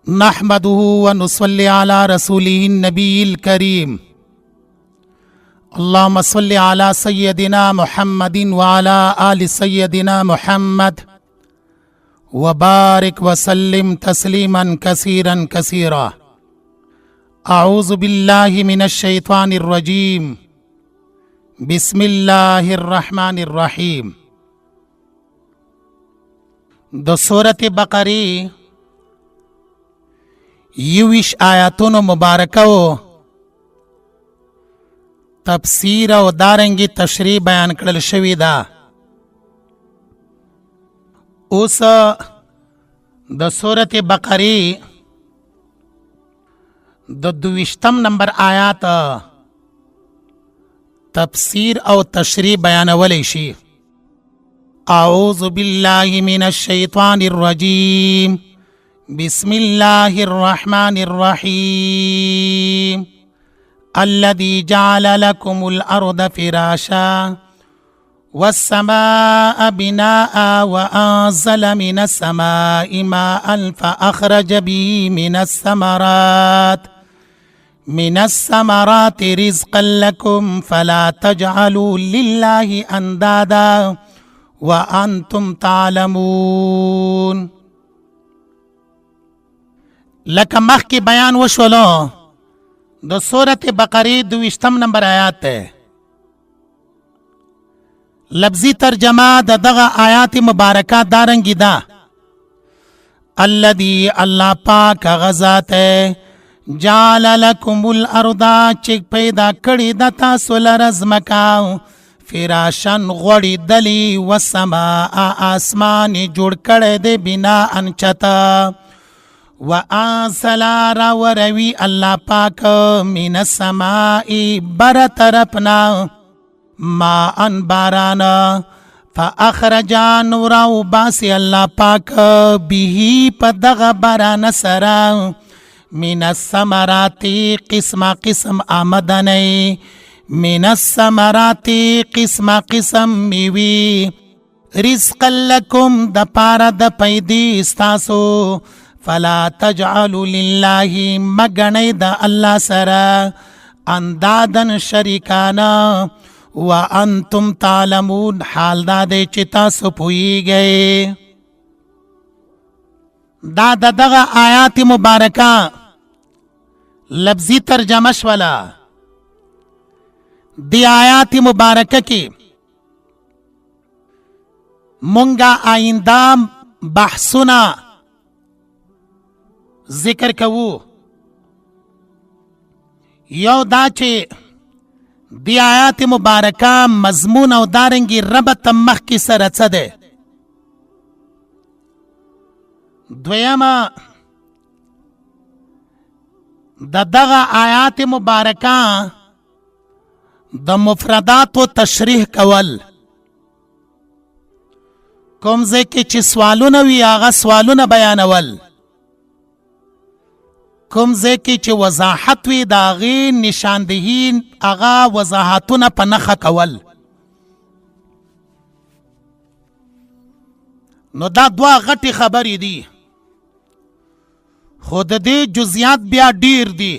नहमदुहु व नुसल्ली अला रसूलिहिन नबील करीम। अल्लाहुम्मा सल्लि अला सय्यदिना मुहम्मदिन व अला आलि सय्यदिना मुहम्मद व बारिक व सल्लिम तस्लीमन कसीरन कसीरा। अऊज़ु बिल्लाहि मिनश शैतानिर रजीम। बिस्मिल्लाहिर रहमानिर रहीम। द सूरत बकरी 20 आयातों मुबारकों तफसीर और दारंगी तशरीह बयान करल शवी दा। उस द सूरत बकरी द 22 नंबर आयात तफसीर और तशरीह बयान वलेशी। अऊज़ु बिल्लाहि मिनश शैतानिर रजीम। बिस्मिल्लाहिर रहमानिर रहीम। अल्लज़ी जअल लकुमुल अर्द फिराशा वस्समाअ बिनाअ व अंज़ल मिनस समाइ माअन फ़अख़रज बिही मिनस समराति रिज़्क़न लकुम फ़ला तजअलू लिल्लाहि अंदादा व अंतुम तालमून। लक मख की बयान वशलो द सूरत बकरी 22 नंबर आयात है। लफ्जी तर्जमा दगा आयात मुबारका दारंगी दा। अल्लज़ी अल्लाह पाक गज़ात है जाल लकुमुल अर्दा चिक पैदा कड़ी दता सोलर अज़मकाओ फिराशन गोड़ी दली व समा आसमानी जुड़ कड़े दे बिना अनचता व आसला राव रवि अल्लाह पाक मिन समाई बर तरपना मा अन बाराना फ़अख़रजा नूराउ बासी अल्लाह पाक बिही पदग बारान सरा मिनस समराती किस्मा किस्म आमदने मिनस समराती किस्मा किस्म मीवी रिज़्क़न लकुम द पारा द पैदी स्तासो फला तजअलू लिल्लाहि मगने द अल्लाह सरा अंदादन शरीकाना व अंतुम तालमून हाल दादे चिता सुपुई गए। दादा दगा आयात मुबारका लफ्जी तर्जमश वाला दी आयात मुबारक की मुंगा आइंदा बहसुना जिक्र कवू यो दाचे दी आयात मुबारका मजमून और दारंगी रबत मख की सरचदे। द्वयमा दगा आयात मुबारका द मुफरदात व तशरीह कवल कुमजे के ची सवालुन वी आगा सवालुन बयानवल कुमजे की ची वजाहत वी दागी निशानदही आगा वजाहतुन पनख कवल। नो दा दुआ गटी खबरी दी खुद दे जुजियात बिया डीर दी।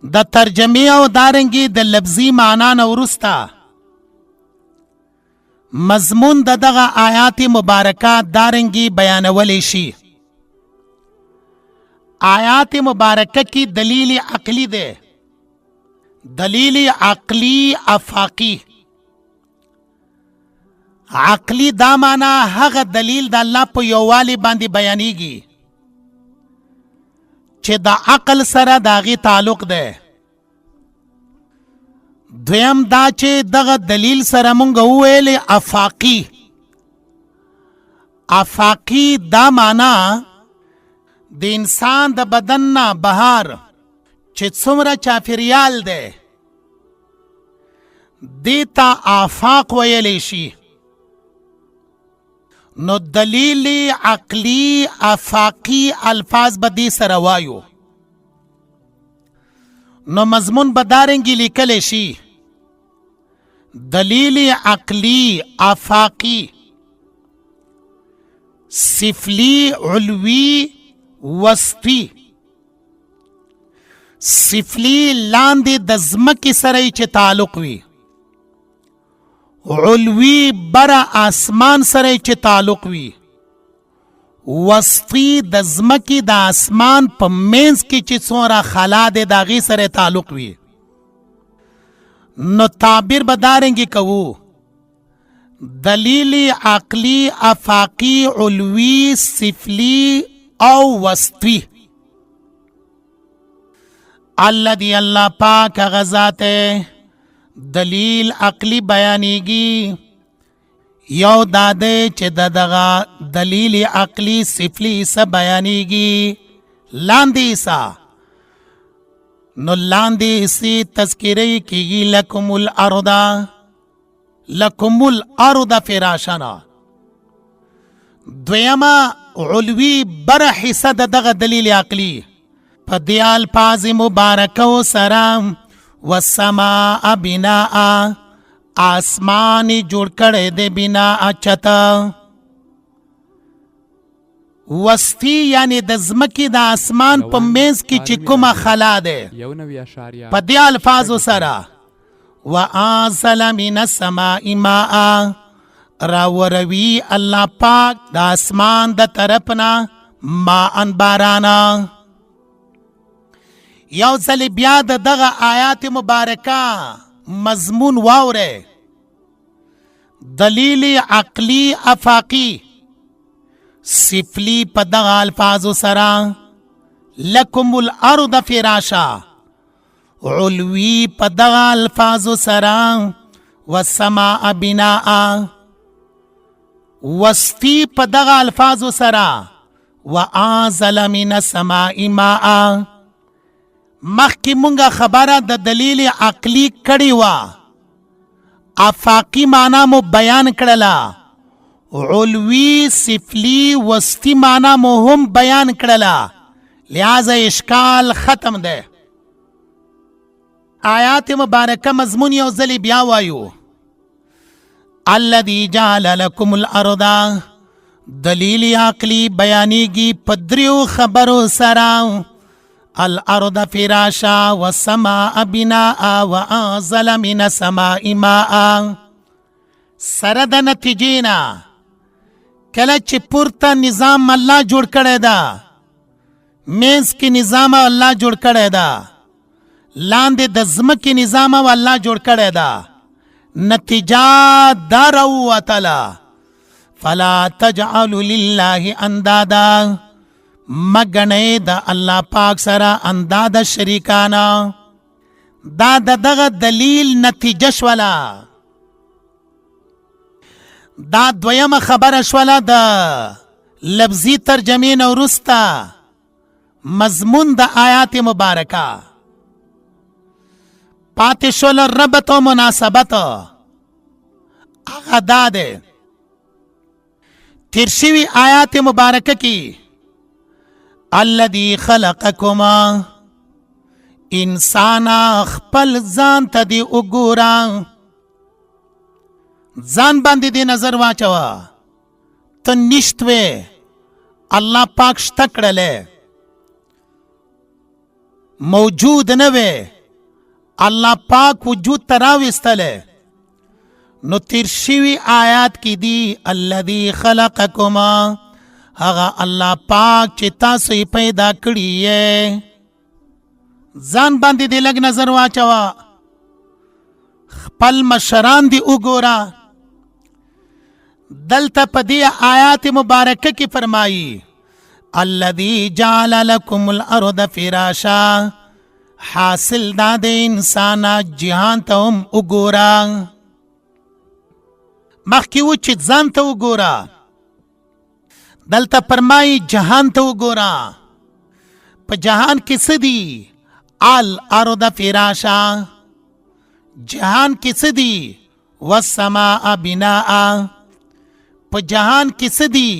द तर्जमे और दारंगी द लफ्जी माना नौरुस्ता मजमून दगा आयात मुबारका दारंगी बयान वलेशी। आयात मुबारक की दलील अकली दे दलील अकली अफाकी। अकली दा माना हग दलील द अल्लाह पे योवाली बांदी बयानीगी चे दा अकल सरा दागी ताल्लुक दे। द्वयम दा चे दगा दलील सरा मुंग वेले अफाकी। अफाकी दा माना द इंसान द बदन्ना बहार चे सुमरा चाफिरियाल दे देता आफाक वयलेशी। नो दलीली अकली अफाकी अल्फाज बदी सरवायो नो मजमून बदारेंगी लिखलेशी दलीली अकली अफाकी سفلی، علوی، وسطی. سفلی لاندې د ځمکې سره چې تعلق وي، علوی بره آسمان سره چې تعلق وي، وسطی د ځمکې د آسمان په منځ کې چې څومره خلا دی د هغې سره تعلق وي. نو تعبیر به دارنګې کوو: دلیل عقلی، افاقی، علوی، سفلی او وسطی. الذي اللہ پاک غزات دلیل عقلی بیانیگی. یو داده چې دغه دلیل عقلی سفلی سا بیانیگی لاندې سا. نو لاندې سی تذکری کیگی لکم الارض فراشنا. دویما علوی بر حصہ دغه دلیل عقلی په دې الفاظ مبارکو سره والسماء بناء، آسمانی جوړ کړی دی بناء چته. وسطی یعنی د ځمکې د آسمان په منځ کې چې کومه خلا ده په دې الفاظو سره وانزل من السماء ماء، راوروي الله پاک د آسمان د طرفنا ماء بارانا. یو ځل بیا دغه آیات مبارکه مضمون واوره. دلیل عقلی افاقی سفلی په دغه الفاظو سره لکم الارض فراشا، علوی په دغه الفاظو سره والسماء بناء، وسطی په دغه الفاظو سره وانزل من السماء ماء. مخکې مونږه خبره د دلیل عقلی کړې وه، افاقی معنا مو بیان کړله، علوی، سفلی، وسطی معنا مو هم بیان کړله، لہذا اشکال ختم ده. آیات مبارکه مضمون یو ځل بیا وایو. الذي جعل لكم الارض، دلیل عقلی بیانیږي په دریو خبرو سره: الارض فراشا والسماء بناء وانزل من السماء ماء. سره د نتیجې نه کله چې پورته نظام الله جوړ کړی ده، منځ کې نظام الله جوړ کړی ده، لاندې د ځمکې نظام الله جوړ کړی ده، نتیجه دا راووتله: فلا تجعلوا لله اندادا، مګنئ د الله پاک سره انداد شریکانا. دا دغه دلیل نتیجه شوله. دا دویمه خبره شوله د لفظي ترجمې نه وروسته مضمون د آیات مبارکه. پاتې شوله ربط و مناسبت. هغه دا دی تیر شوي آیات مبارکه کې الذي خلقكما، انسانا خپل ځان ته دی وګوره، ځان باندې دی نظر واچوه. ته نشت وې، الله پاک شته کړلی، موجود نه وې، الله پاک وجود ته راویستلی. نو تیر شوي آیات کې دی الذي خلقكما، هغه الله پاک چې تاسو یې پیدا کړي یې. ځان باندې دې لږ نظر واچوه، خپل مشران دې وګوره. دلته په دې آیات مبارکه کې فرمایي الذي جعل لكم الارض فراشا، حاصل دا د انسانا جهان ته هم وګوره. مخکې و چې ځان ته وګوره، دلته فرمایي جهان ته وګوره. په جهان کې څه دي؟ الارض فراشا، جهان کې څه دي؟ والسماء بناء، په جهان کې څه دي؟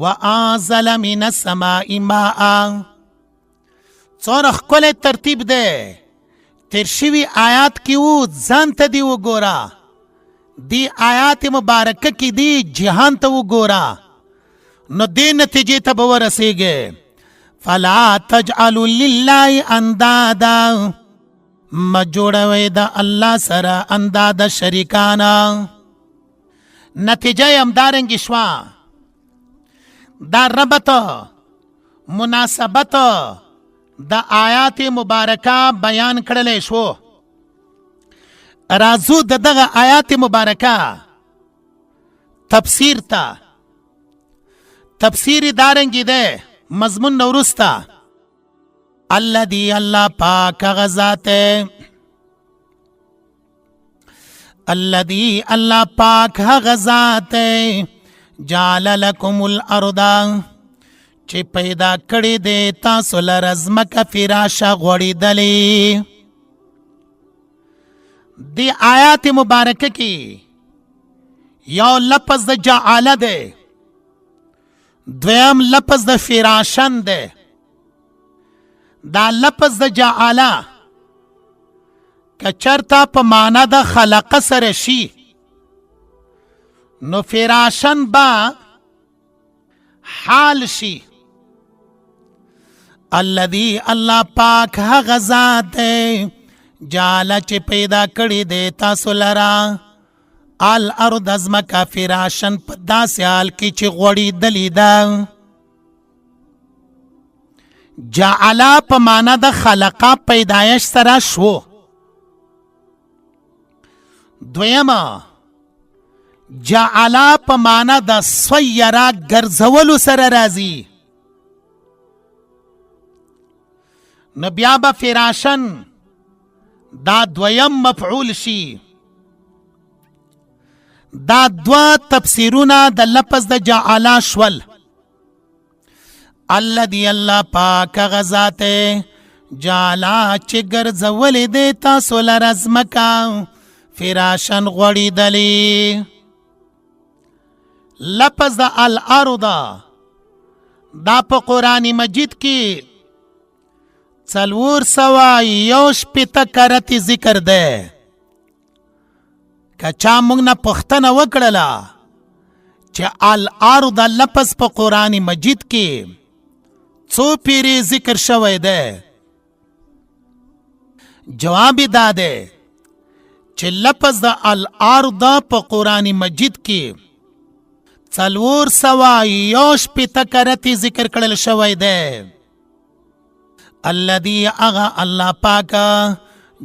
وانزل من السماء ماء. څومره ښکلی ترتیب دی. تیر شوي آیات کې و ځان ته دی وګوره، دی آیات مبارکه کې دی جهان ته وګوره. نو دې نتیجې ته به ورسېږې فلا تجعلوا لله اندادا مه جوړوئ د الله سره انداده شریکانه. نتیجه یې همدارنګې شوه. دا ربط مناسبت د آیات مبارکه بیان کړلی شو. راځو د دغه آیات مبارکه تفسیر ته. تفسیر دارنګې دی مضمون نورسته الذي الله پاک غزات الذي الله پاک غزات جعل لكم الارض چې پیدا کړی دی تاسو لره ځمکه فراشه غوړېدلې. دی آیات مبارکه کې یو لفظ د جعل دی، دویم لفظ د فراشن دی. دا لفظ د جعل که چرته په معنا د خلق سره شي نو فراشن با حال شي. الذي الله پاک هغه ذات دی جعل چې پیدا کړی دی تاسو لره الارض ازمکا فراشن په داسې حال کې چې غوړېدلې ده. جعل په معنا د خلقه پیدایش سره شو. دویمه جعل په معنا د سیره ګرځولو سره راځي. نو بیا به فراشن دا دویم مفعول شي. دا دوا تفسیرونه د لفظ د جعل شول. الذي الله پاک غزات جعل چې ګرځولې دی تاسو لره ځمکه فراشن غوړېدلې. لفظ د الارض دا په قرآن مجید کې 461 کرتی ذکر ده. که چا موږ نه پوښتنه وکړله چې الارض لفظ په قرآن مجید کې څو پیرې ذکر شوی ده، جواب دا ده چې لفظ د الارض په قرآن مجید کې 461 کرتی ذکر کړل شوی ده. الذي اغا الله پاکا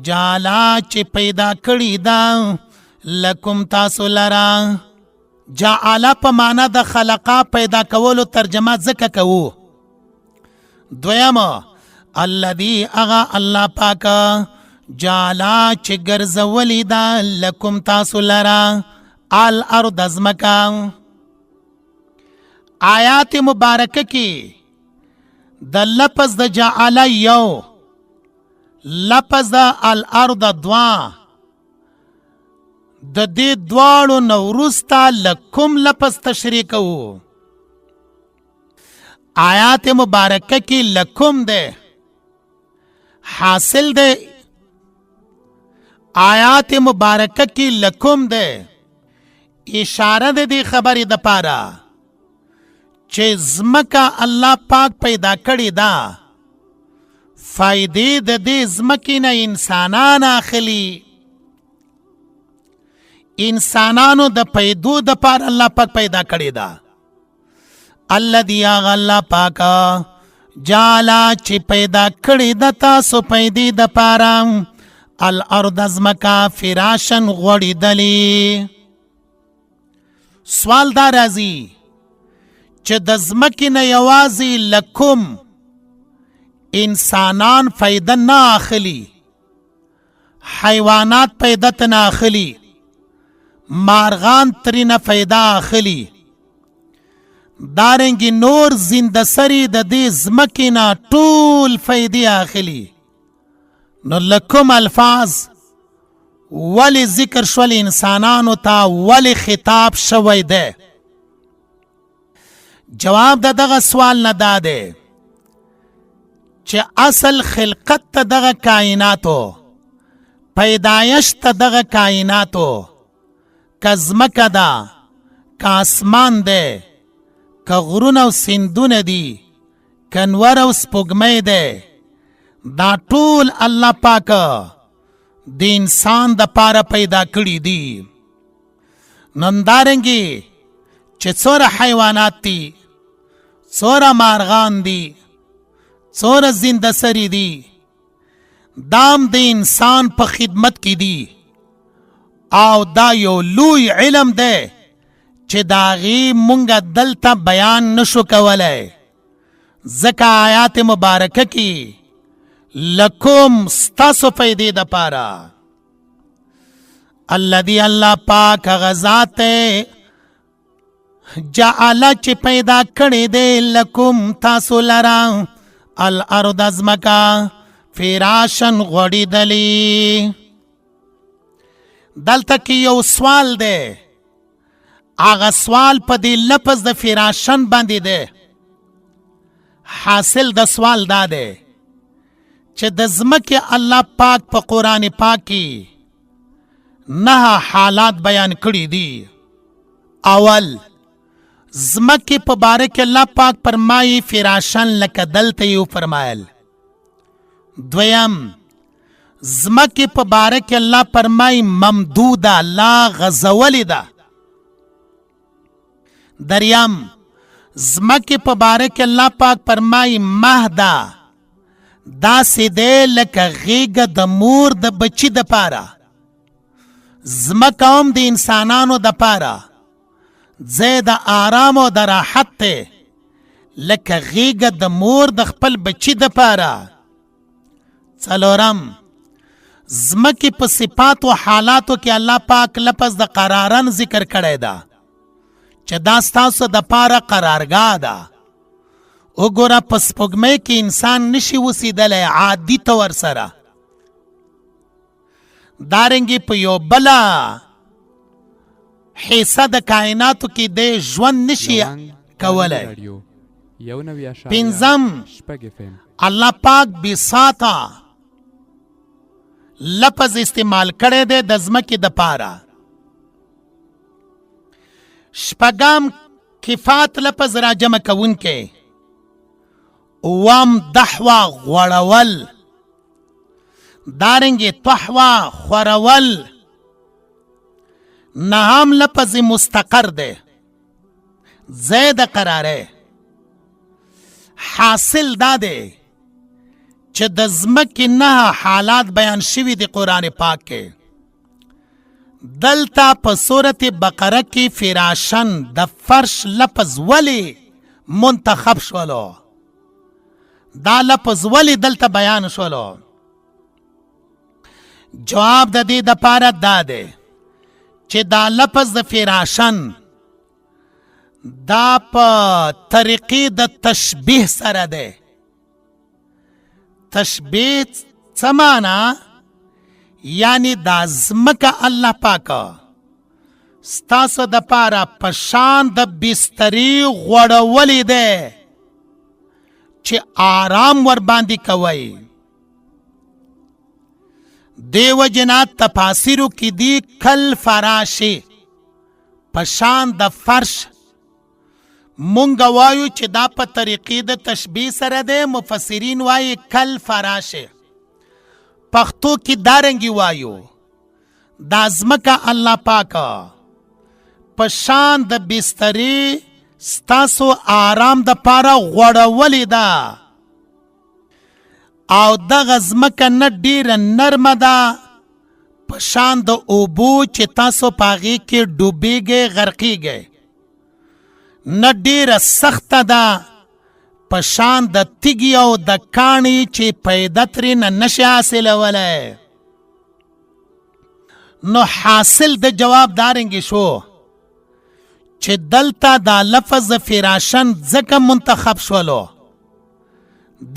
جعل چې پیدا کړی دا لکم تاسو لرا. جعل په معنا د خلقا پیدا کولو ترجمه ځکه کوو. دویمه الذي اغا الله پاکا جعل چې ګرځولې دا لکم تاسو لرا الارض ازمکا. آیات مبارکه کې د لفظ د جعل یو، لفظ د الارض دوا. د دې دواړو نه وروسته لکم لفظ تشریح کوو. آیات مبارکه کې لکم ده حاصل ده. آیات مبارکه کې لکم ده اشاره ده دې خبرې د پاره چې ځمکه الله پاک پیدا کړې ده. فائدې د دې ځمکې نه انسانان اخلي. انسانانو د پیدو د پاره الله پاک پیدا کړې ده. الذي الله پاک جعل چې پیدا کړې ده تاسو پیدې د پاره الارض ځمکه فراشن غوړېدلې. سوال دا راځي چې د ځمکې نه یوازې لکم انسانان فایده نه اخلي، حیوانات پیدا ته نه اخلي، مارغان ترینه فایده اخلي، دارنګې نور زنده سري د دې ځمکې نه ټول فایدې اخلي. نو لکم الفاظ ولی ذکر شول انسانانو ته، ولی خطاب شوی ده؟ جواب د دغه سوال نه دا ده چې اصل خلقت ته دغه کائناتو، پیدایش ته دغه کائناتو، که ځمکه ده، که اسمان ده، که غرونه او سیندونه دي، که انور او سپوږمۍ دی، دا ټول الله پاک د انسان د پاره پیدا کړي دي. نندارنګي چې څوره حیوانات دي، څوره مارغان دي، څوره زنده سری دي، دام د انسان په خدمت کې دي. او دا یو لوی علم دی چې د هغې مونږ دلته بیان نشو کولی، ځکه آیات مبارکه کې لکم ستاسو پیدې دپاره. الذي الله پاک هغه ذات دی جعل چې پیدا کړی دی لکم تاسو لره الارض ازمکه فراشن غوړېدلې. دلته کې یو سوال دی، هغه سوال په دې لفظ د فراشن باندې دی. حاصل د سوال دا دی چې د ځمکې الله پاک په قرآن پاک کې 9 حالات بیان کړي دي. اول ځمکې په باره کې الله پاک فرمایي فراشن لکه دلته یې وفرمایل. دویم ځمکې په باره کې الله فرمایي ممدوده، لا غزولې ده. دریم ځمکې په باره کې الله پاک فرمایي مهده، داسې دی لکه غېږه د مور د بچي دپاره. ځمکه هم د انسانانو دپاره ځای د آرام او د راحت دی، لکه غېږه د مور د خپل بچي دپاره. څلورم ځمکې په صفات و حالاتو کې الله پاک لفظ د قرارن ذکر کړی ده چې دا ستاسو دپاره قرارګاه ده. وګوره په سپوږمۍ کې انسان نشي اوسېدلی عادي طور سره. دارنګې په یو بله حصه د کائناتو کې د ژوند نشي کولی. پنځم الله پاک بساطه لفظ استعمال کړی دی د ځمکې دپاره. شپږم کفات لفظ را جمع کوونکی. اوم دحوه غوړول. دارنګې طحوه خورول. نهم لفظ مستقر دی، ځای د قراره. حاصل دا دی چې د ځمکې 9 حالات بیان شوي دي قرآن پاک کې. دلته په سورت بقره کې فراشن د فرش لفظ ولی منتخب شولو؟ دا لفظ ولی دلته بیان شولو؟ جواب د دې دپاره دا دی چې دا لفظ د فراشن دا په طریقې د تشبیه سره دی. تشبیه څه معنا؟ یعنی دا ځمکه الله پاکه ستاسو دپاره په شان د بسترې غوړولې دی چې آرام ورباندې کوئ. دیو جنا تفاسیرو کې دی کل فراشی، په شان د فرش. مونږ وایو چې دا په طریقې د تشبیه سره دی، مفسرین وایي کل فراشی. پښتو کې دارنګي وایو دا ځمکه الله پاکه په شان د بسترې ستاسو آرام د پاره غوړولې ده. او دغه ځمکه نه ډیره نرمه ده په شان د اوبو چې تاسو په هغې کې ډوبېږئ غرقېږئ، نه ډیره سخته ده په شان د تیږې او د کاڼي چې پیدا ترې نه نشي حاصلولی. نو حاصل د جواب دارنګې شو چې دلته دا لفظ فراشن ځکه منتخب شولو.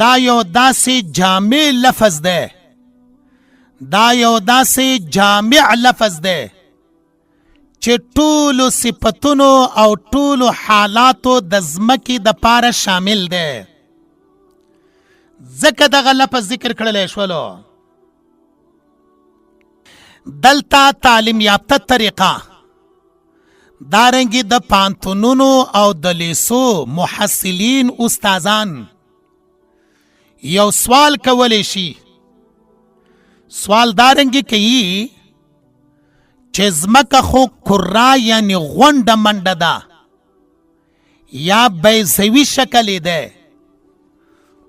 دا یو داسې جامع لفظ دی، دا یو داسې جامع لفظ دی چې ټولو صفتونو او ټولو حالاتو د ځمکې د پاره شامل دی. ځکه دغه لفظ ذکر کړلی شولو. دلته تعلیم یافته طریقه دارنګې د پانتونونو او د لیسو محصلین استادان یو سوال کولی شي. سوال دارنګې کوي چې ځمکه خو کره یعنی غونډه منډه ده یا بیضوي شکل یې دی.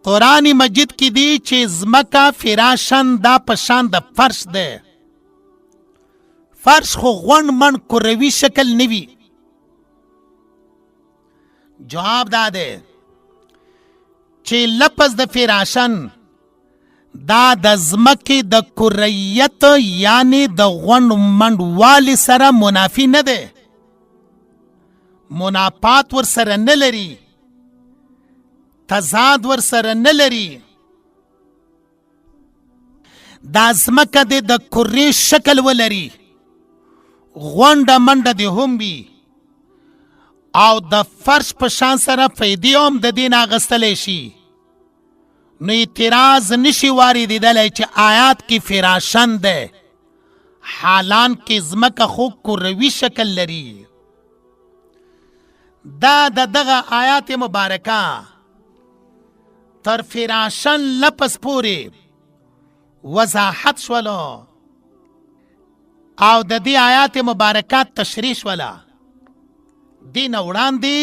قرآن مجید کې دی چې ځمکه فراشن دا په شان د فرش دی. فرش خو غونډ منډ کروي شکل نه وي. جواب دا دی چې لفظ د فراشن دا د ځمکې د کریت یعنی د غونډ منډ والي سره منافي نه دی. منافات ور سره نه لري، تضاد ور سره نه لري. دا ځمکه دې د کرې شکل ولري، غونډه منډه دې هم وي او د فرش په شان سره فیدې هم د دې نه اخیستلی شي. نو اعتراض نشي واردېدلی چې آیات کې فراشن دی، حالان کې ځمکه خو کروي شکل لري. دا د دغه آیات مبارکه تر فراشن لفظ پورې وضاحت شولو او د دې آیات مبارکات تشریح شوله. دې نه وړاندې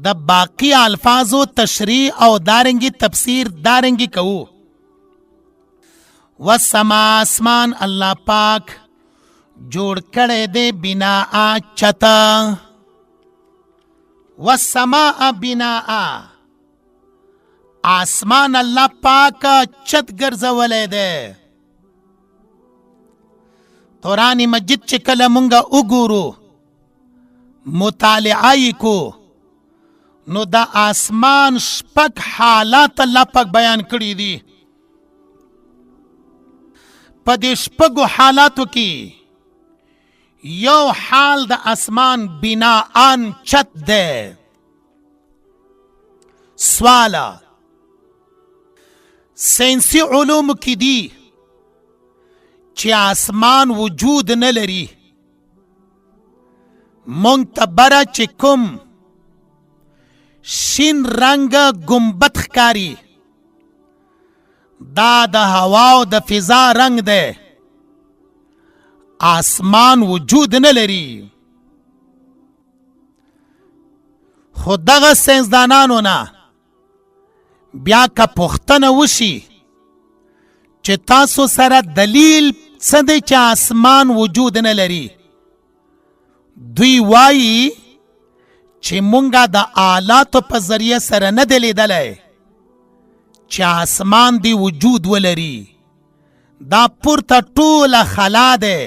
د باقی الفاظو تشریح او دارنګي تفسیر دارنګي کوو. والسما اسمان الله پاک جوړ کړی دی بنا چتا. والسماء بناء، آسمان الله پاک چت ګرځولی دی. قرآن مجید چې کله مونږه وګورو مطالعه یې کو نو دا آسمان شپږ حالات الله پاک بیان کړي دي. په دې شپږو حالاتو کې یو حال د اسمان بناءن چت دی. سواله ساینسي علوم کې دي چې آسمان وجود نه لري. مونږ ته بره چې کوم شین رنګ گنبد ښکاري دا د هوا او د فضا رنګ دی. آسمان وجود نه لري. خو دغه ساینسدانانو نه بیا که پوښتنه وشي چې تاسو سره دلیل څه دی چې آسمان وجود نه لري، دوی وایي چې مونږه د آلاتو په ذریعه سره نه دی لیدلی چې آسمان دی وجود ولري. دا پورته ټوله خلا دی،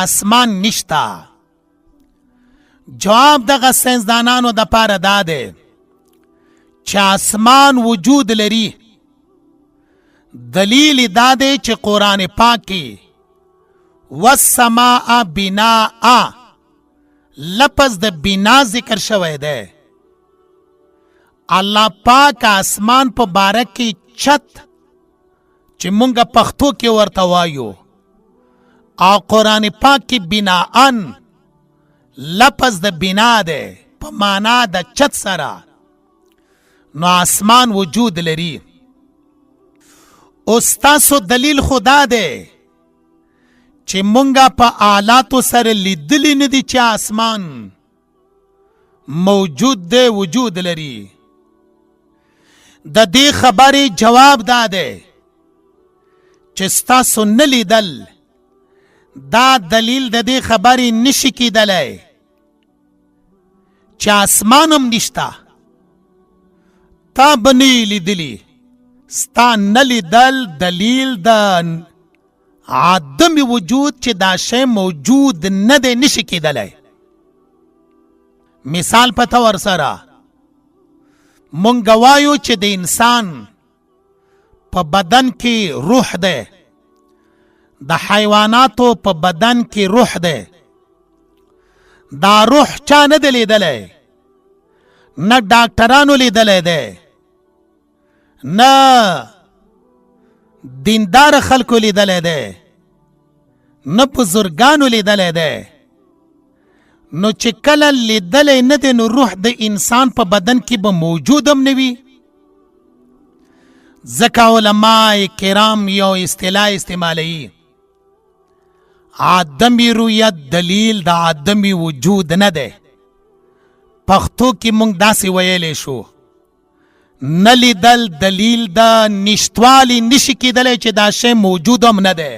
آسمان نشتا. جواب دغه ساینسدانانو د پاره دا دی چې آسمان وجود لري. دلیل دا دی چې قرآن پاک کې والسماء بناء لفظ د بنا ذکر شوی دی. الله پاک آسمان په باره کې چت چې مونږه پښتو کې ورته وایو او قرآن پاک کې بناءن لفظ د بنا دی په معنا د چت سره. نو آسمان وجود لري. اوس تاسو دلیل خدا دی چې مونږه په آلاتو سره لیدلی نه دي چې آسمان موجود دی وجود لري. د دې خبرې جواب دا دی چې ستاسو نه لیدل دا دلیل د دې خبرې نشي کېدلی چې آسمان هم نشته. تا به نه یې لیدلي. ستا نه لیدل دلیل د عدم وجود چې دا شی موجود نه دی نشي کېدلی. مثال په طور سره مونږ وایو چې د انسان په بدن کې روح دی، د حیواناتو په بدن کې روح دی. دا روح چا نه دی لیدلی، نه ډاکټرانو لیدلی دی، نه دیندار خلکو لیدلی دی، نه بزرګانو لیدلی دی. نو چې کله لیدلی نه دی نو روح د انسان په بدن کې به موجود هم نه وي. ځکه علماء کرام یو اصطلاح استعمالوي، عدمی رویت دلیل د عدمی وجود نه دی. پښتو کې موږ داسې ویلی شو، نه لیدل دلیل د نشتوالي نشي کېدلی چې دا شی موجود هم نه دی.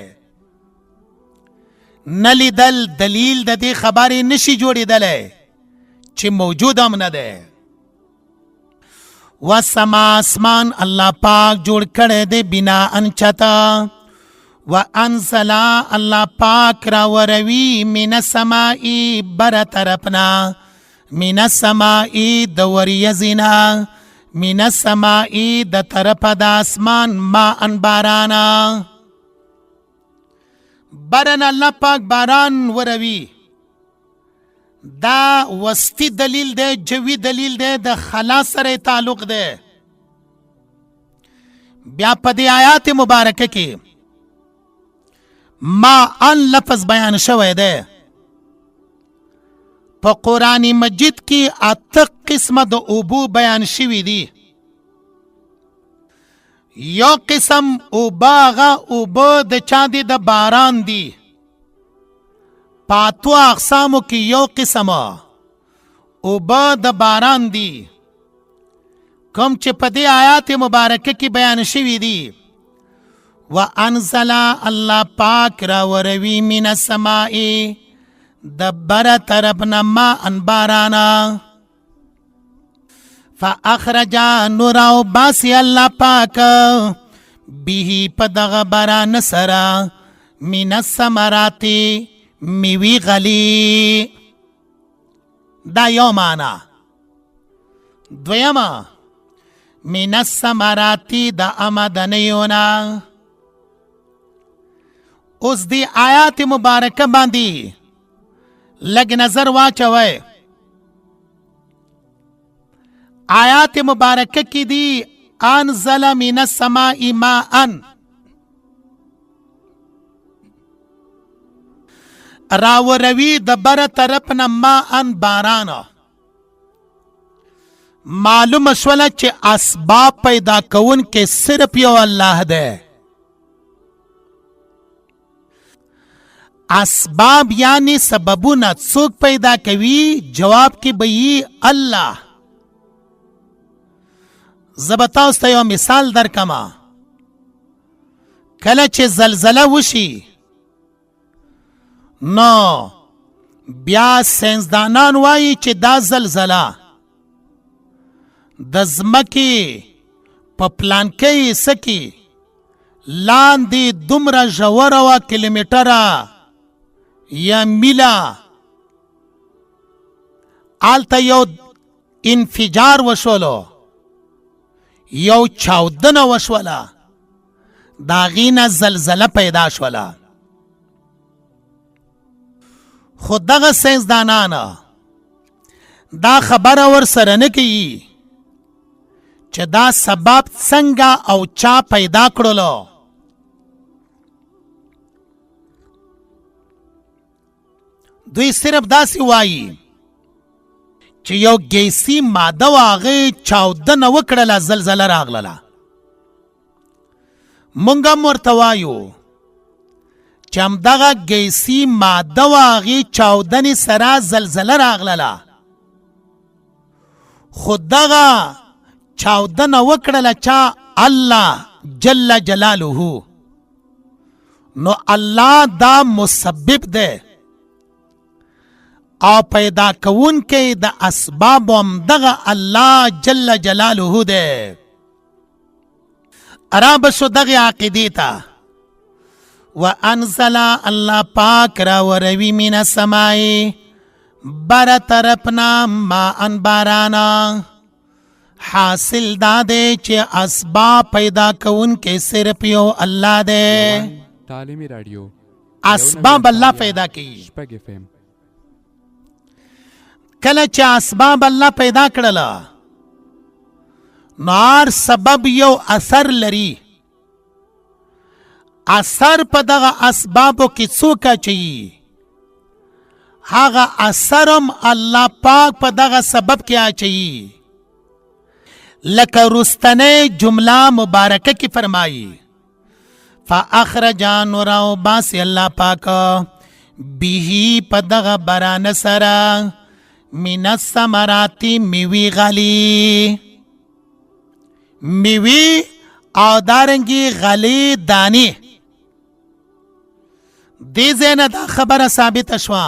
نه لیدل دلیل د دې خبرې نشي جوړېدلی چې موجود هم نه دی. والسما اسمان الله پاک جوړ کړی دی بنا ان چتا. وانزلا الله پاک را وروي من السماء بر طرفنا، من السماء د وریځنا، من السماء د طرفه د اسمان ما ان بارانا. باران الله پاک باران وروي. دا وسطی دلیل ده، جوی دلیل ده، د خلا سره تعلق ده. بیا په دې آیات مبارکه کې ما ان لفظ بیان شوی ده. په قرآن مجید کې 8 قسمه د اوبو بیان شوی دي. یو قسم اوبه هغه اوبه د چا دي؟ د باران دي. په 8 اقسامو کې یو قسمه اوبه د باران دي، کوم چې په دې آیات مبارکه کې بیان شوی دي. وانزل الله پاک را وروي من السماء د بر طرفنا ما ان بارانا. فاخرج نور باسی الله پاک به په دغه باران سره من الثمرات میوی غلی. دا یو معنا. دویمه من الثمرات د آمدنیونا. اوس دی آیات مبارکه باندې لږ نظر واچوئ. آیات مبارکه کې دی انزل من السماء ماء، راوروي د بر طرفنا ماء باران. معلومه شوله چې اسباب پیدا کون کې صرف یو الله ده. اسباب یعنی سببونه څوک پیدا کوي؟ جواب کې به یې الله. زه به تاسو ته یو مثال درکما. کله چې زلزله وشي نو بیا ساینسدانان وایي چې دا زلزله د ځمکې په پلانکۍ سکي لاندې دومره ژوره وه، کیلومتره یا میله، هلته یو انفجار وشولو، یو چاودنه وشوله، د هغې نه زلزله پیدا شوله. خو دغه ساینسدانان دا خبره ورسره نه کوي چې دا سبب څنګه او چا پیدا کړلو. دوی صرف داسې وایي چې یو ګیسي ماده و، هغې چاودنه وکړله، زلزله راغله. مونږ هم ورته وایو چې همدغه ګیسي ماده و، هغې چاودنې سره زلزله راغله، خو دغه چاودنه وکړله چا؟ الله جل جلاله. نو الله دا مسبب ده او پیدا کون کې د اسباب هم دغه الله جل جلاله ده. اراب شو دغه عقیدې ته. وانزل الله پاک را وروي من السماء بر طرفنا ما ان بارانا. حاصل دا دے چې اسباب پیدا کون کې صرف یو الله ده. تعلیمی رادیو اسباب الله پیدا کوي. کله چې اسباب الله پیدا کړله نو هر سبب یو اثر لري. اثر په دغه اسبابو کې څوک اچوي؟ هغه اثرم الله پاک په دغه سبب کې اچي. لکه رستنه جمله مبارکه کې فرمایي فاخرج نوره باسی الله پاک به په دغه باران سره من الثمرات میوی غلی، میوی او دارنگی غلی دانی. دی زینه دا خبره ثابت شوا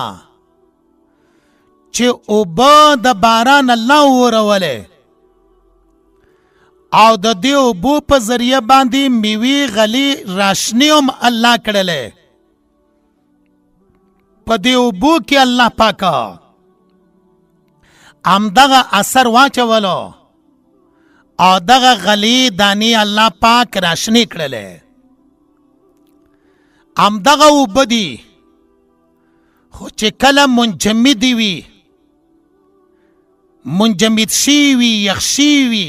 چې اوبه د باران الله وروله او د دې اوبو په ذریعه باندې میوی غلی راشنی هم الله کړله. په دې اوبو کې الله پاکه همدغه اثر واچولو او دغه غلی دانی الله پاک راشنی کړله. همدغه اوبه دي خو چې کله منجمد وي، منجمد شي وي، یخ شي وي،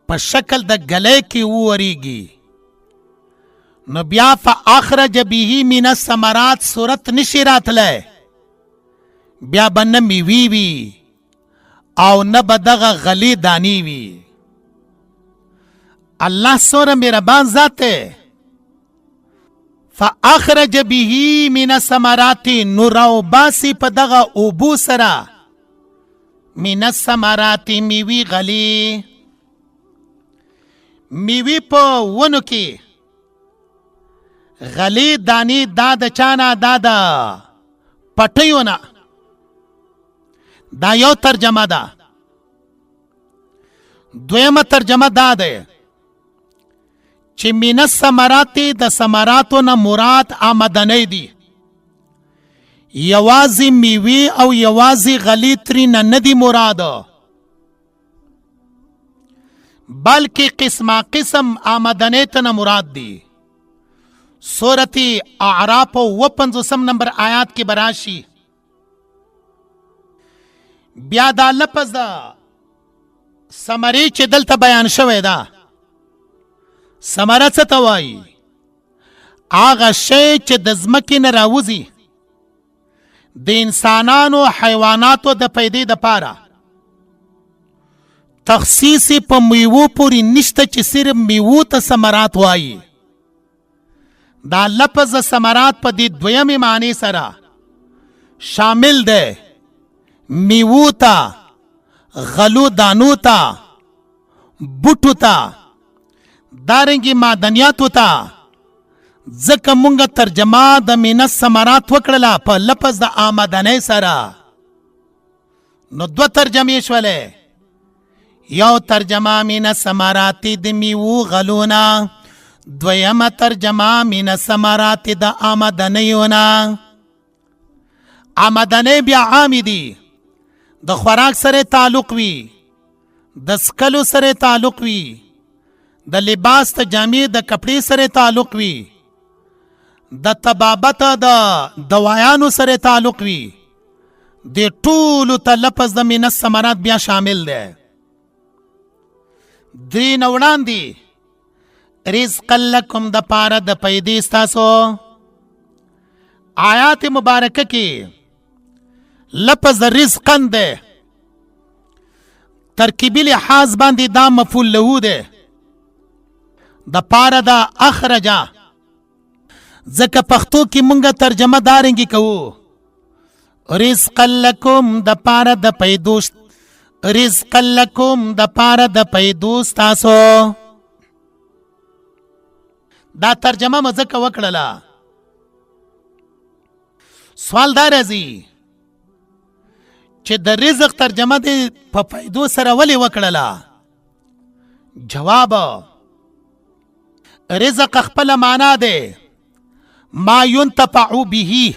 په شکل د ګلې کې ووريږي، نو بیا فاخرج به من الثمرات صورت نشي راتله، بیا به نه میوې وي او نه به دغه غلی دانی وي. الله سوره مهربان ذات دی. فاخرج به من الثمرات نور باسی په دغه اوبو سره من الثمرات میوی غلی. میوی په ونو کې غلی دانی دا د چانا دا د پټیونه. دا یو ترجمه ده. دویمه ترجمه دا ده چې من الثمرات د ثمراتو نه مراد آمدنی دي. یوازې میوی او یوازې غلی ترینه نه دي مراد، بلکې قسمه قسم آمدنی ته نه مراد دي. سورت اعراف 55 نمبر آیات کې براشي. بیا دا لفظ دا ثمرې چې دلته بیان شوی ده، ثمره څه ته وایي؟ هغه شی چې د ځمکې نه راوځي د انسانانو حیواناتو د پیدې دپاره. تخصیص په میوو پورې نشته چې صرف میوو ته ثمرات وایي. دا لفظ ثمرات په دې دویمې معنی سره شامل دی، میوو ته، غلو دانو ته، بوټو ته، دارنګې معدنیاتو ته. ځکه مونږ ترجمه د من الثمرات وکړله په لفظ د آمدنۍ سره. نو دوه ترجمې شولې. یو ترجمه من الثمرات د میوو غلونه، دویمه ترجمه من الثمرات د آمدنیونه. آمدنۍ بیا عامې دي، د خوراک سره تعلق وي، د سکلو سره تعلق وي، د لباس ته جامې د کپړې سره تعلق وي، د طبابت د دوایانو سره تعلق وي. د ټولو ته لفظ د من الثمرات بیا شامل دی. درې نه وړاندې رزقا لکم د پاره د پیدې ستاسو. آیات مبارکه کې لفظ رزقا دی، ترکیبی لحاظ باندې دا مفعول له دی د پاره د اخرجا. ځکه پښتو کې مونږه ترجمه دارنګي کوو، رزقا لکم د پاره د پیدو، رزقا لکم د پاره د پیدو ستاسو. دا ترجمه مزکه وکړله. سوال دا راځي چې د رزق ترجمه دې په پیدو سره ولې وکړله؟ جواب: رزق خپل معنا ده ما ينتفع به،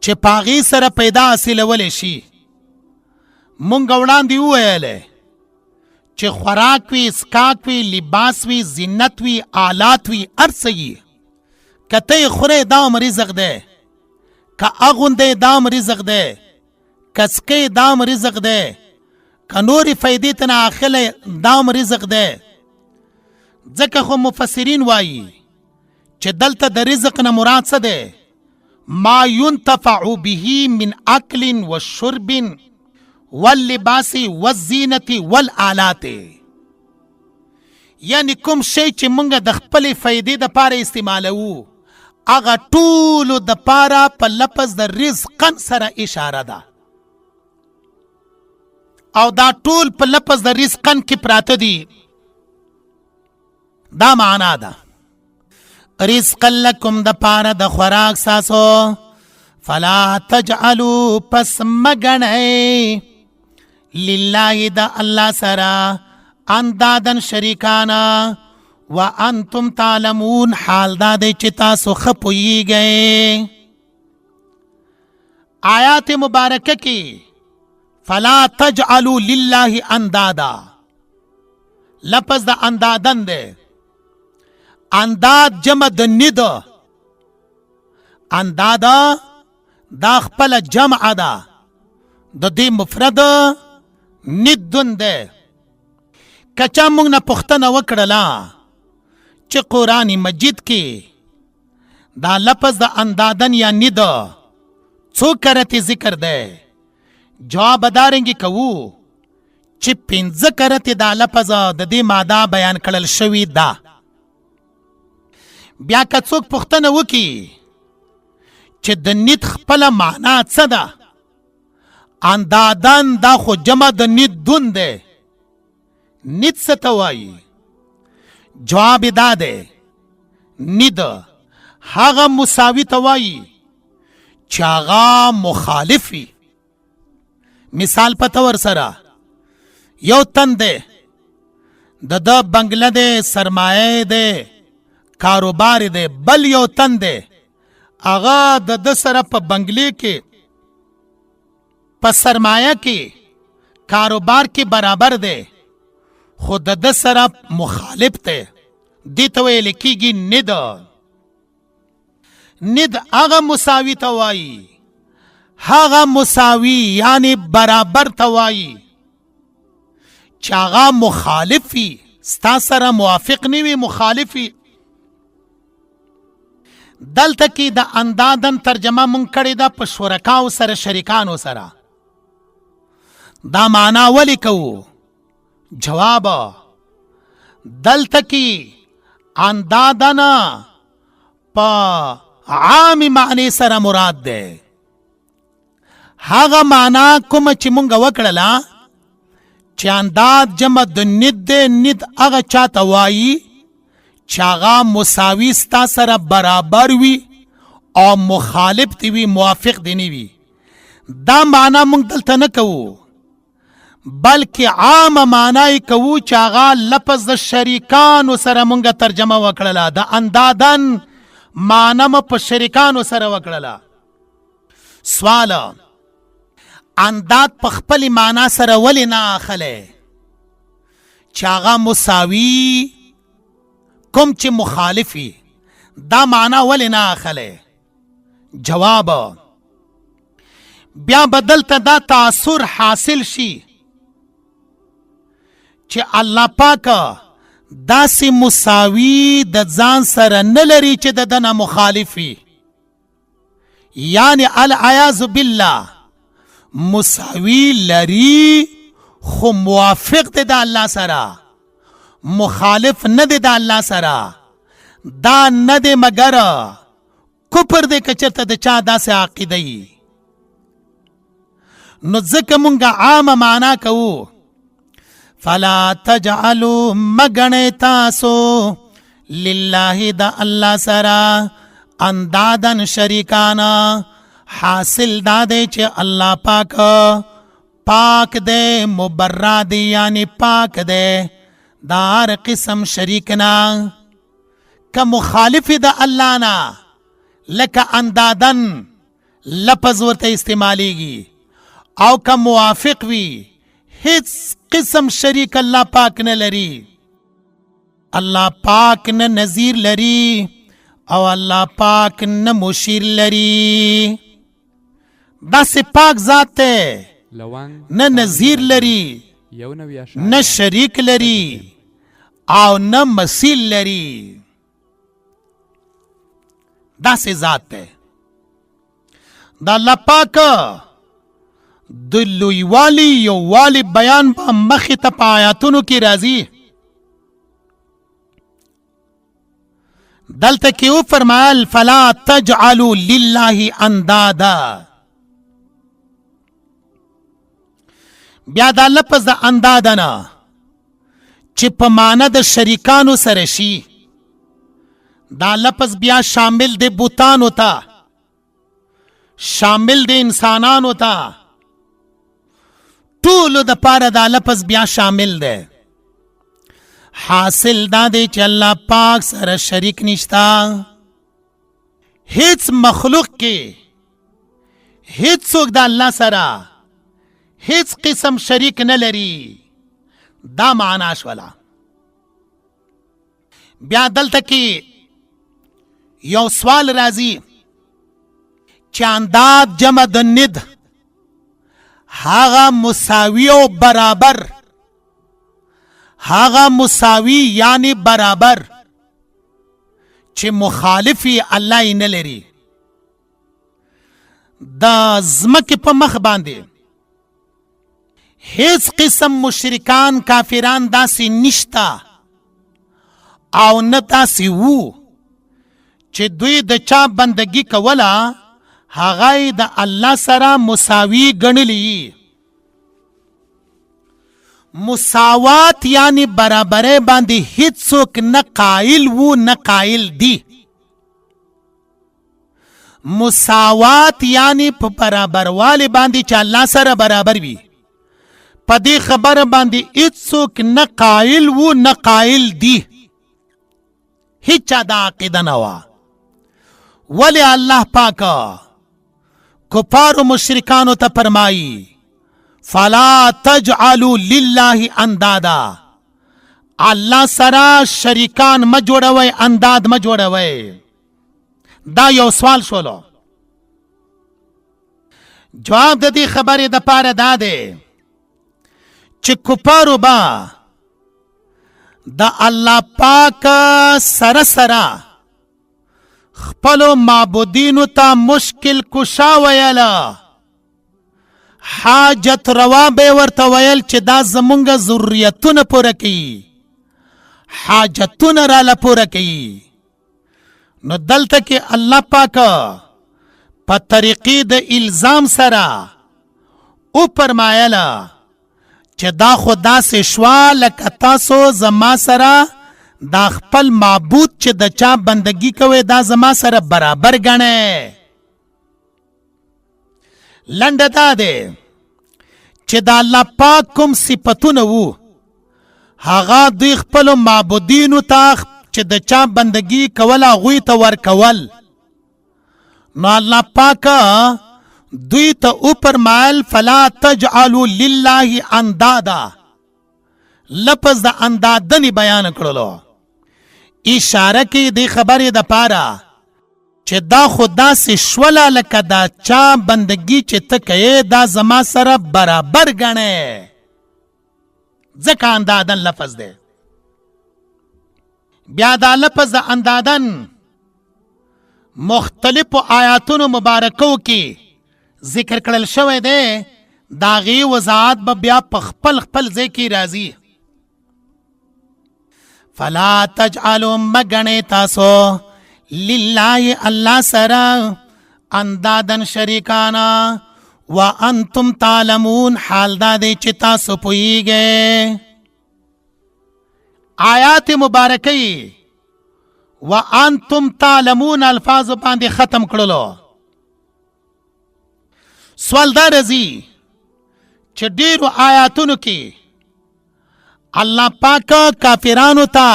چې پاغي سره پیدا حاصلولی شي. مونږ وړاندې وویل چې خوراک وي، اسکاک وي، لباس وي، زینت وي، آلات وي، هر څه یي. که ته یې خورې دا هم رزق دی، که اغوندې دا هم رزق دی، که څکې دا هم رزق دی، که نورې فایدې ته نه اخلې دا هم رزق دی. ځکه خو مفسرین وایي چې دلته د رزق نه مراد څه دی؟ ما ينتفع به من اکل و شرب واللباس والزینت والآلات، یعنی کوم شی چې مونږ د خپل فائدې د پاره استعمالوو هغه ټولو د پاره په لفظ د رزقن سره اشاره ده، او دا ټول په لفظ د رزقن کې پراته دي. دا معنا ده رزق لکم د پاره د خوراک ساسو، فلا تجعلوا پس مگنئ لله د الله سره اندادن شریکانا وانتم تعلمون حال دا دی چې تاسو ښه پوهیږئ. آیات مبارکه کې فلا تجعلوا لله اندادا لفظ د اندادن دی. انداد جمع د ند، اندادا دا خپل جمع ده، د دې مفرد ندن ده. کچا مونږ نه پوښتنه وکړله چې قرآن مجید کې دا لفظ د اندادن یا ند څو کرتی ذکر ده، جواب دارنګي کوو چې 15 کرتی دا لفظ د دې ماده بیان کړل شوی ده. بیا که څوک پوښتنه وکړي چې د ند خپله معنا څه ده، اندادن دا خو جمع د ندون ده، ند څه ته وایي؟ جواب دا ده ند هغه مساوي ته وایي چې هغه مخالف وي. مثال په طور سره یو تن ده، د بنگله ده، سرمایه ده، کاروبار ده، بل یو تن ده هغه د سره په بنگلې کې په سرمایه کې کاروبار کې برابر ده، خو د سره مخالف ده. دې ته ویل کېږي ند. ند هغه مساوي ته وایي، هغه مساوي یعنی برابر ته وایي چې هغه مخالف وي، ستا سره موافق نه وي، مخالف وي. دلته کې د اندادن ترجمه مونږ کړې ده په شرکاو سره، شریکانو سره. دا معنا ولې کوو؟ جواب دلته کې اندادن په عام معنی سره مراد ده. هغه معنا کوم چې مونږ وکړله چې انداد جمع د ند ده، ند هغه چاته وایي چې هغه مساوي ستا سره برابر وي او مخالف دی وي، موافق دی نه وي. دا معنا مونږ دلته نه کوو، بلکې عام معنا یې کوو چې هغه لفظ د شریکانو سره مونږ ترجمه وکړله. د اندادن معنا م په شریکانو سره وکړله. سوال انداد په خپل معنا سره ولې نه اخلی چې هغه مساوي کوم چې مخالفي؟ دا معنا ولې نه اخلی؟ جواب بیا بدلته دا تاثر حاصل شي چې الله پاک داسې مساوي د ځان سره نه لري چې د دنه مخالفي، یعنی العیاذ بالله مساوي لري خو موافق دی د الله سره، مخالف نه دی د الله سره. دا نه دی مگر کفر دی که چرته د چا داسې عقیده وي. نو ځکه مونږ عامه معنا کوو فلا تجعلوا مگنئ تاسو لله د الله سره اندادن شریکانا. حاصل دا دی چې الله پاک دی، مبرا دی یعنی پاک دی دا هر قسم شریکنا. که مخالف د الله نه لکه اندادن لفظ ورته استعمالیږي، او که موافق وي هیڅ قسم شریک الله پاک نه لري. الله پاک نه نظیر لري او الله پاک نه مشیر لري. داسې پاک ذات ته نه نظیر لري، نه شریک لري او نه مثیل لري. داسې ذات ته دا الله پاک د لویوالي یووالي بیان په مخې ته په آیاتونو کې راځي. دلته کې او فرمایل فلا تجعلوا لله اندادا. بیا دا لفظ د اندادا نه چې په معنا د شریکانو سره شي، دا لفظ بیا شامل د بوتانو ته، شامل د انسانانو ته، ټولو د پاره دا لفظ بیا شامل دی. حاصل دا دی چې الله پاک سره شریک نشتا. هیڅ مخلوق کې هیڅ څوک د الله سره هیڅ قسم شریک نه لري. دا معنا شولا. بیا دلته کې یو سوال راځي چې انداد جمع د ند هغه مساوی او برابر، هغه مساوی یعنی برابر چې مخالفی الله یې نه لري. د ځمکې په مخ باندې هیڅ قسم مشرکان کافران داسې نشتا او نه داسې وو چې دوی د چا بندگی کوله هغه د الله سره مساوی ګڼلی. مساوات یعنی برابره باندې هیڅوک نه قائل وو نه قائل دی. مساوات یعنی په برابر والی باندې چې الله سره برابر وي، په دې خبره باندې هیڅوک نه قائل وو نه قائل دی. هیچا دا عقیده نه وه. ولی الله پاکه کفار و مشرکانو ته فرمایی فلا تجعلوا لله اندادا. الله سره شریکان ما جوړوي، انداد ما جوړوي. دا یو سوال شولو. جواب د دې خبرې د پاره دا دی چې کفارو با د الله پاک سره سره خپلو معبودینو ته مشکل کشا ویله، حاجت روا به ورته ویل چې دا زمونږ ضرورتونه پوره کوي، حاجتونه راله پوره کوي. نو دلته کې الله پاک په طریقې د الزام سره او فرمایله چې دا خو داسې شوه لکه تاسو زما سره دا خپل معبود چې د چا بندگی کوي دا زما سره برابر ګڼئ. لنډه دا دی چې د الله پاک کوم صفتونه وو هغه دوی خپلو معبودینو ته چې د چا بندگی کول هغوی ته ورکول. نو الله پاک دوی ته وفرمایل فلا تجعلوا لله اندادا. لفظ د اندادنې بیان کړلو، اشاره کې د خبرې د پاره چې دا خو داسې شوله لکه دا چا بندگی چې ته کوې دا زما سره برابر ګڼې. ځکه اندادن لفظ دی. بیا دا لفظ د اندادن مختلفو آیاتونو مبارکو کې ذکر کړل شوی دی. دا غي وضاحت به بیا په خپل خپل ځای کې راځي. فلا تجعلوا مگنه تاسو لله الله سره اندادن شریکانا وانتم تعلمون حال دا دی چې تاسو پوهیږئ. آیات مبارکی وانتم تعلمون الفاظ باندې ختم کړلو. سوال دا راځي چې ډیرو آیاتونو کې الله پاک کافرانو ته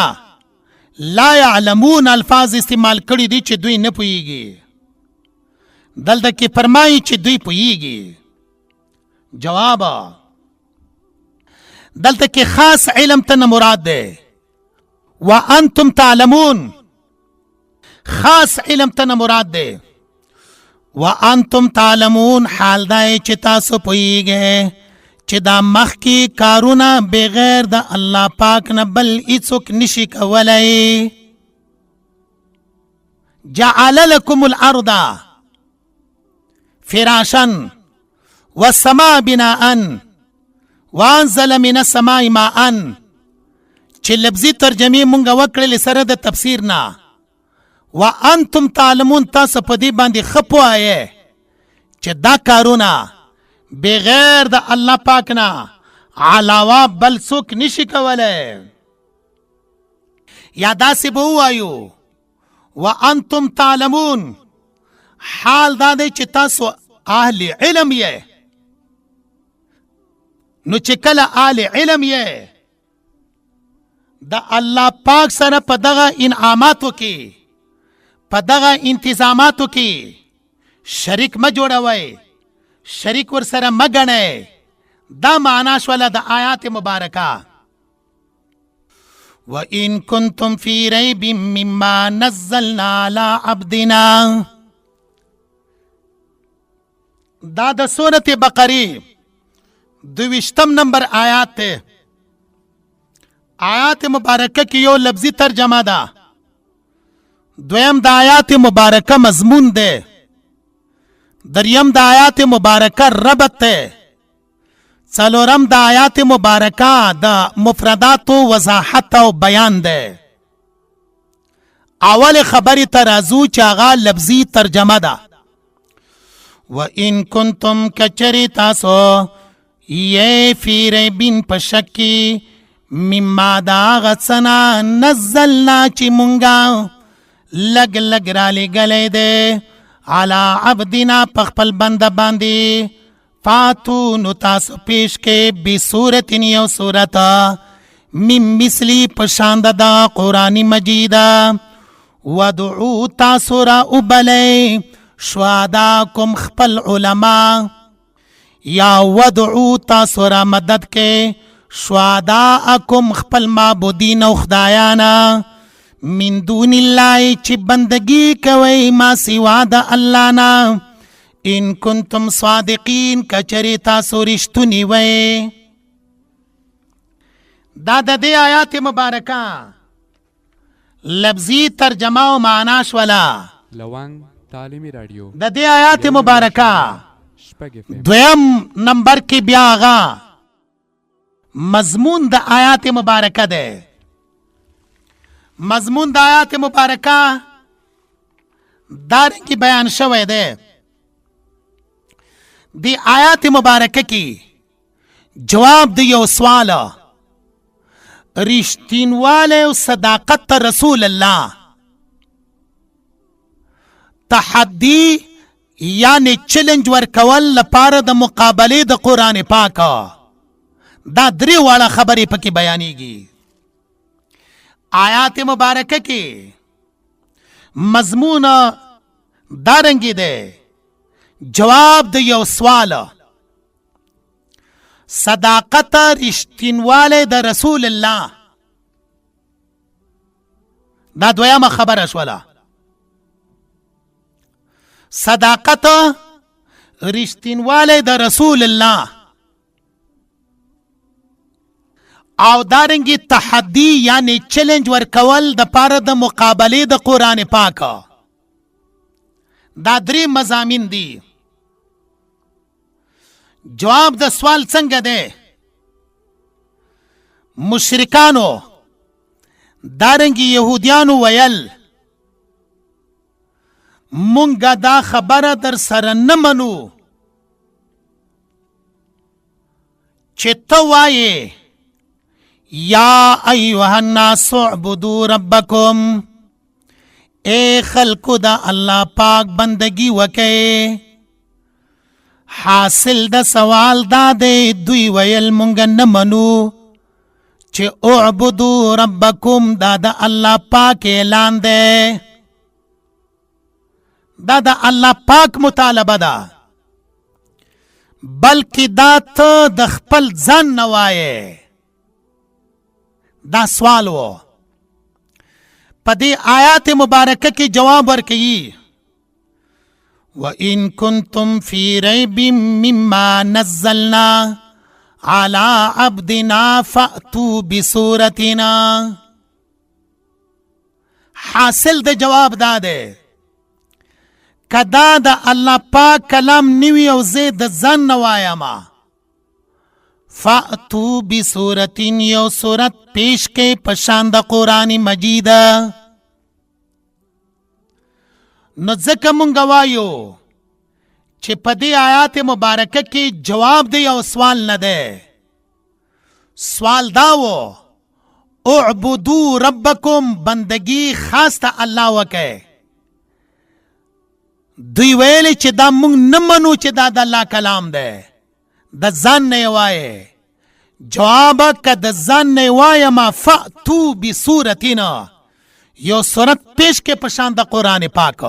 لا يعلمون الفاظ استعمال کړي دي چې دوی نه پوهیږي. دلته کې فرمایي چې دوی پوهیږي. جواب دلته کې خاص علم ته مراد ده. وانتم تعلمون خاص علم ته مراد ده. وانتم تعلمون حال دا چې تاسو پوهیږئ چې دا مخکې کارونه بغیر د الله پاک نه بل هیڅوک نشي کولی. جعل لكم الارض فراشن والسماء بناء وانزل من السماء ماء. چې لفظي ترجمه مونږ وکړلې سره د تفسیر نه. وانتم تعلمون، تاسو په دې باندې خپوایې چې دا کارونه بغیر د الله پاک نه علاوه بل څوک نشي کولی. یا داسې به ووایو وانتم تعلمون، حال دا دی چې تاسو اهل علم یې. نو چې کله اهل علم یې د الله پاک سره په دغه انعاماتو کې، په دغه انتظاماتو کې شریک مه جوړوئ، شریک ور سره مه ګڼئ. دا معنا شوله د آیات مبارکه. وَإِن كُنتُمْ فِي رَيْبٍ مِّمَّا نَزَّلْنَا عَلَىٰ عَبْدِنَا. دا د سورت بقره 22 نمبر آیات ته. آیات مبارکه کې یو لفظي ترجمه ده. دویم د آیات مبارکه مضمون ده. دریم د آیات مبارکه ربط ده. څلورم د آیات مبارکه د مفرداتو وضاحت او بیان ده. اول خبرې ته راځو چې هغه لفظي ترجمه ده. وَإِن كُنتُمْ کچری تاسو یہ فی ریبین پشکی مما دا غصنا نزلنا چی منگا لگ لگ رالی گلے دے علا عبدنا پخپل بند باندی فاتو نتاس پیش کے بی صورت یو صورتا من مثلی پشاند دا قرآن مجیدا ودعو تاسو را ابلے شواداکم خپل علماء یا ودعو تاسو را مدد کے شواداکم خپل معبودین او خدایانا من دون اللہ چی بندگی کوئی ما سوا دا اللہ نا ان کنتم صادقین کچری تاسو رشتونی وی. دا دے آیات مبارکہ لفظی ترجمہ و معناش والا لوانگ تعلیمی رادیو. دا دے آیات مبارکہ دویم نمبر کی بیا آغا مضمون دا آیات مبارکہ دے. مضمون دا آیات مبارکہ دارن کی بیان شوئے دے. دی آیات مبارکہ کی جواب دیو سوالا رشتین والے و صداقت رسول اللہ تحدی یعنی چیلنج ورکول لپاره د مقابله د قرآن پاکا. دا درې واړه خبرې پکې بیانېږي. آیات مبارکه کې مضمون دارنګې دی جواب د یو سوال صداقت رښتینوالی د رسول الله. دا دویمه خبره شوله. صداقت رښتینوالی د رسول الله او دارنګي تحدي یعنی چیلنج ورکول د پاره د مقابله د قرآن پاک. دا درې مضامین دي. جواب د سوال څنګه دی؟ مشرکانو دارنګي يهوديانو ویل مونږه دا خبره در سره نه منو چې ته وایې یا ایها الناس اعبدوا ربکم، اے خلقو دا اللہ پاک بندگی وکے. حاصل دا سوال دا دے دوی ویل مونږه نه منو چې اعبدوا ربکم دا دا اللہ پاک اعلان دے. دا دا اللہ پاک مطالبه دا بلکې دا ته د خپل ځان نه وایې. دا سوال و. په دې آیات مبارکه کې جواب ورکوي وَإِن كُنتُمْ فِي رَيْبٍ مِّمَّا نَزَّلْنَا عَلَىٰ عَبْدِنَا فَأْتُوا بِصُورَتِنَا. حاصل د جواب دا ده کدا د الله پاک کلام نیوی او زه د ځان نه وایما فاتو بسورتین یو سورت پیش کې پشان د قرآن مجید. نو ځکه مونږ وایو چې په دې آیات مبارکه کې جواب دی او سوال نه دی. سوال داو اعبدو ربکم، بندگی خاص ته الله وکئ. دوی ویلې چې دا مونږ نه منو چې دا د الله کلام دی، د ځان نه وایې. جواب که د ځان نه وایم فاتو بسورتنا، یو سورت پیش کې پشان د قرآن پاک.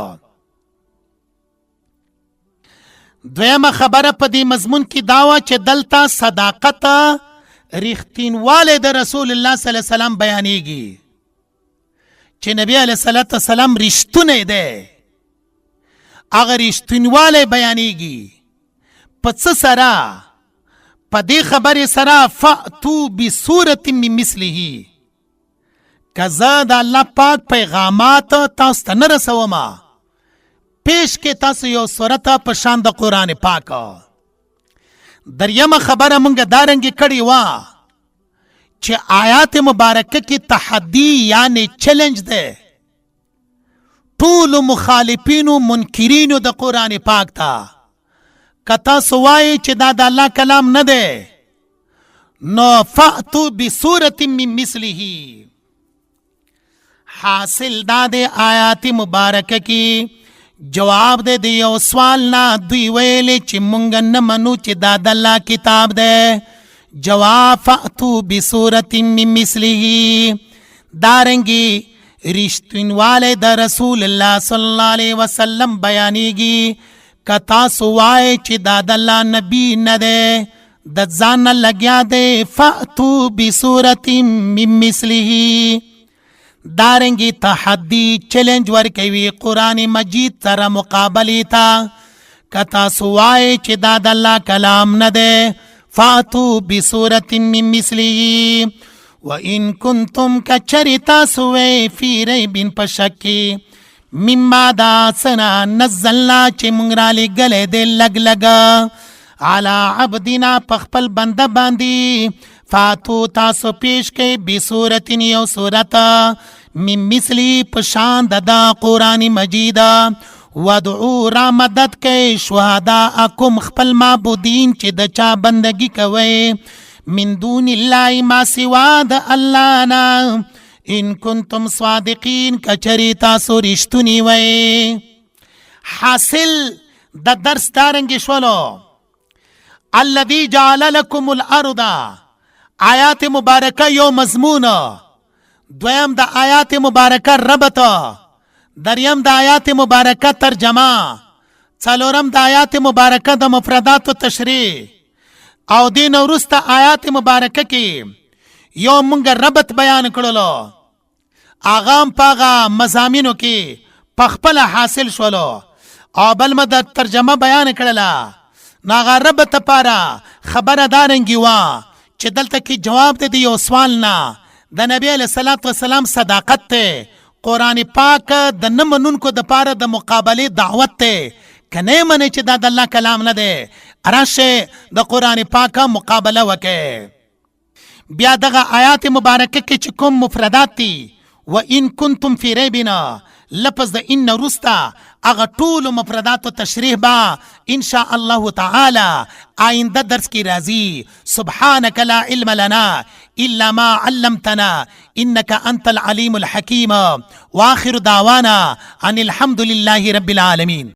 دویمه خبره په دې مضمون کې داوا چې دلته صداقت رښتینوالی د رسول الله صلی الله علیه وسلم بیانېږي چې نبی علیه الصلاة والسلام رښتونی دی. هغه رښتینوالی بیانېږي په څه سره؟ په دې خبرې سره فاتو بصورت من مثله، که زه د الله پاک پیغامات تاسو ته نه رسومه، پیش کې تاسو یو صورت په شان د قرآن پاک. دریمه خبره مونږ دارنګې کړې وه چې آیات مبارکه کې تحدي یعنی چیلنج دی ټولو مخالفینو منکرینو د قرآن پاک ته. که تاسو وایئ چې دا د الله کلام نه دی، نو فاتو بصورت من مثله. حاصل دا د آیات مبارکه کې جواب دی د یو سوال نه. دوی ویلې چې مونږ نه منو چې دا د الله کتاب دی. جواب فاتو بصورت من مثله. دارنګي رښتینوالی د رسول الله صلی الله علیه وسلم بیانېږي. که تاسو وایئ چې دا د الله نبی نه دی، د ځان نه لګیا دی، فاتو بصورت من مثله. دارنګي تحدي چیلنج ورکوي قرآن مجید سره مقابلې ته. که تاسو وایئ چې دا د الله کلام نه دی، فاتو بصورت من مثله. وان کنتم کچری تاسو وی فی ریب په شک کې مما دا سنا نزلنا چې مونږ را لېږلی دی لږ لږ علی عبدنا په خپل بنده باندې. فاتو تاسو پیش کې بصورت یو صورت من مثلی په شان د قرآن مجید. ودعو را مدد کوي شهداءکم خپل معبودین چې د چا بندگی کوي من دون الله ما سوا د الله نه. ان کنتم صادقین کچری تاسو رښتونی وئ. حاصل د درس دارنګې شولو الذي جعل لكم الارض، آیات مبارکه یو مضمون، دویم د آیات مبارکه ربط، دریم د آیات مبارکه ترجمه، څلورم د آیات مبارکه د مفردات و تشریح، او دین وروسته آیات مبارکه کې یو مونږ ربط بیان کړلو. هغه هم په هغه مضامینو کې په خپله حاصل شولو، او بل مې د ترجمه بیان کړله. نو هغه ربط لپاره خبره دارنګې وه چې دلته کې جواب دی د یو سوال نه. د نبی علیه الصلاة والسلام صداقت دی. قرآن پاک د نه منونکو دپاره د مقابلې دعوت دی. که نه منئ چې دا د الله کلام نه دی، راشئ د قرآن پاک مقابله وکئ. بیا دغه آیات مبارکه کې چې کوم مفردات دي، و ان کنتم فی ریبنا، لفظ د ان وروسته هغه ټولو مفردات و تشریح به ان شاء الله تعالی آینده درس کې راځي. سبحانك لا علم لنا الا ما علمتنا انك انت العليم الحكيم. واخر دعوانا ان الحمد لله رب العالمين.